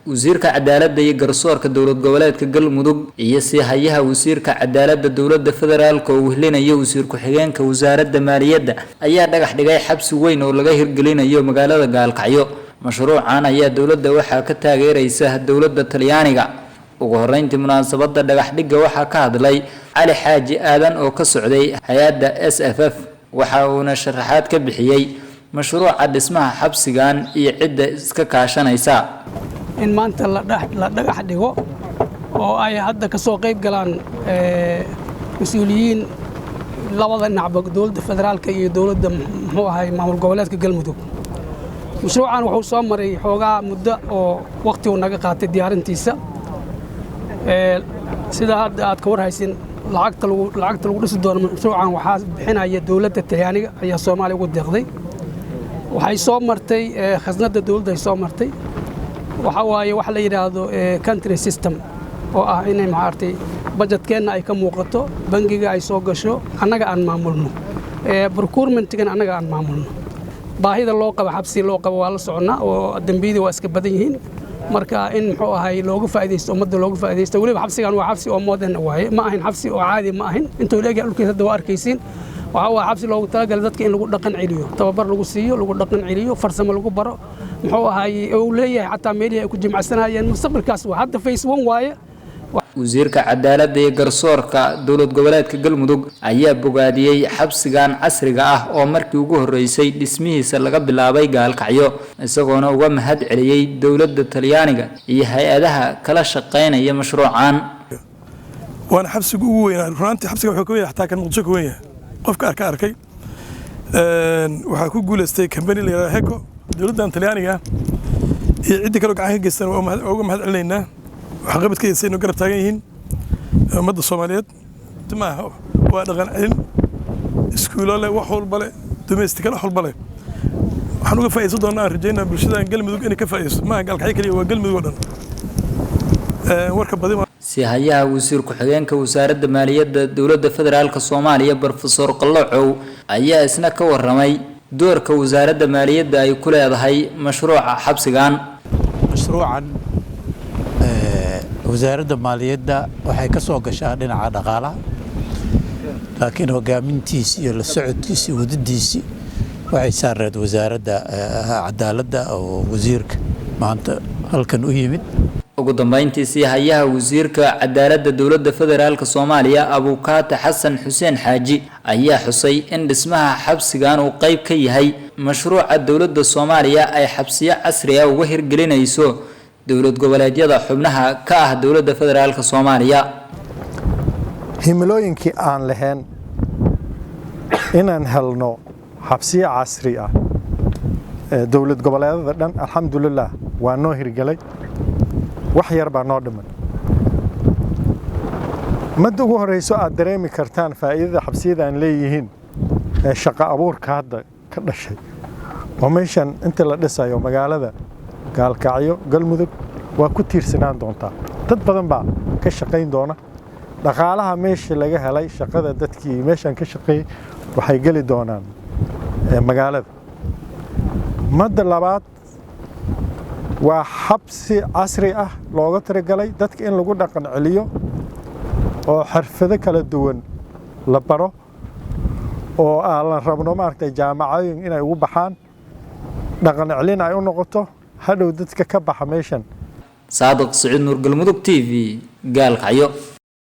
wasiirka cadaaladda iyo garsoorka dowlad goboleedka Galmudug iyo siihayaha wasiirka cadaaladda dowladda federaalka oo wehlinayo wasiir ku-xigeenka wasaaradda maaliyadda ayaa dhagax dhigay xabsi weyn oo laga hirgelinayo magaalada Gaalkacyo. mashruucan ayaa dowladda waxa ka taageeraysa dowladda Talyaaniga. ugu horeyntii munaasabadda dhagax dhigga waxa ka hadlay Ali Xaaji Aadan oo ka socday hay'adda SFF waxa uu sharaxaad ka bixiyay mashruuca dhismaha xabsigan iyo cidda iska kaashanaysa in maanta la dhagax dhigo oo ay hadda ka soo qayb galaan mas'uuliyiin labada dhinacba dowladda federaalka iyo dowladda maamul goboleedka Galmudug. mashruucan wuxuu soo maray xoogaa muddo oo waqti uu naga qaatay diyaarintiisa sida hadda aad ka warhaysin lacagta lagu dhisi doono mashruucan waxaa bixinaya dowladda Talyaaniga ayaa Soomaaliya ugu deeqday. waxay soo martay khasnada dawladda ay soo martay waxa waaye wax la yiraahdo country system oo ah inay maartay budgetkeena ay ka muuqato bangiga ay soo gasho annaga aan maamulno procurement-kan annaga aan maamulno baahida loo qabo xabsi loo qabo waa la soconaa oo dambiyada waa iska badan yihiin marka in muxuu ahay looga faa'iideysto ummadda looga faa'iideysto waliba xabsigan waa xabsi oo modern waaye ma ahin xabsi oo caadi ma ahin intuu leeyahay dhulkiisa hadda waa arkaysiin waxa waa xabsi loogu talagalay dadka in lagu dhaqan celiyo tababar lagu siiyo lagu dhaqan celiyo farsamo lagu baro muxuu ahay oo leeyahay xataa meelihii ay ku jimacsanayeen mustaqbalkaas waa hadda phase 1 waaye. wasiirka cadaaladda iyo garsoorka dowlad goboleedka Galmudug ayaa bogaadiyay xabsigan casriga ah oo markii ugu horeysay dhismihiisa laga bilaabay Gaalkacyo isagoona uga mahad celiyay dowladda Talyaaniga iyo hay'adaha kala shaqeynaya mashruucan. waan xabsigu ugu weynaa runtii xabsiga wuxuu ka weyn xataa kan Muqdisho ka weyn qofka arkay waxa ku guuleystay company la yiraahdo Heko dowladda Talyaaniga iyo cidii kale gacan ka geystaan oo uga mahad celinayna waxa qabadkiisa inuu garab taagan yihiin ummadda Soomaaliyeed timaha waa dhaqan celin iskuulada wax walba leh domestic wax walba leh waxaan uga faa'iideysan doonaa rajaynaa bulshada Galmudug inay ka faa'iideyso ma Gaalkacyo kaliya waa Galmudug oo dhan warka badan siihayaha wasiir ku-xigeenka wasaaradda maaliyadda dowladda federaalka Soomaaliya Professor Qaloocow ayaa isna ka waramay doorka wasaaradda maaliyadda ay ku leedahay mashruuca xabsigan. mashruucan wasaaradda maaliyadda waxay ka soo gashaa dhinaca dhaqaalaha laakiin hogaamintiisa iyo la socodkiisa wadadiisa waxay saareed wasaaradda cadaaladda oo wasiirka maanta halkan u yimid. ugu dambeyntii siihayaha wasiirka cadaaladda dowladda federaalka Soomaaliya Abukaata Xasan Xuseen Xaaji ayaa xusay in dhismaha xabsigan uu qayb ka yahay mashruuca dowladda Soomaaliya ay xabsiyo casri ah uga hirgelinayso dowlad goboleedyada xubnaha ka ah dowladda federaalka Soomaaliya. himilooyinkii aan lahayn inaan helno xabsiyo casri ah dowlad goboleedyada dhan alxamdulillah waa noo hirgelay wax yar baa noo dhiman. mid ugu horeyso aad dareemi kartaan faa'iidada xabsiyada aan leeyihiin shaqo abuurka hadda ka dhashay oo meeshan inta la dhisayo magaalada Gaalkacyo Galmudug waa ku tiirsanaan doontaa dad badan baa ka shaqeyn doona dhaqaalaha meesha laga helay shaqada dadkii meeshan ka shaqeeyay waxay gali doonaan magaalada. madda labaad waa xabsi casri ah looga talagalay dadka in lagu dhaqan celiyo oo xirfado kala duwan la baro oo aan rabno maartay jaamacadooyin inay ugu baxaan dhaqan celin ay u noqoto hadhow dadka ka baxa meeshan. Saadiq Saciid Nuur Galmudug TV Gaalkacyo.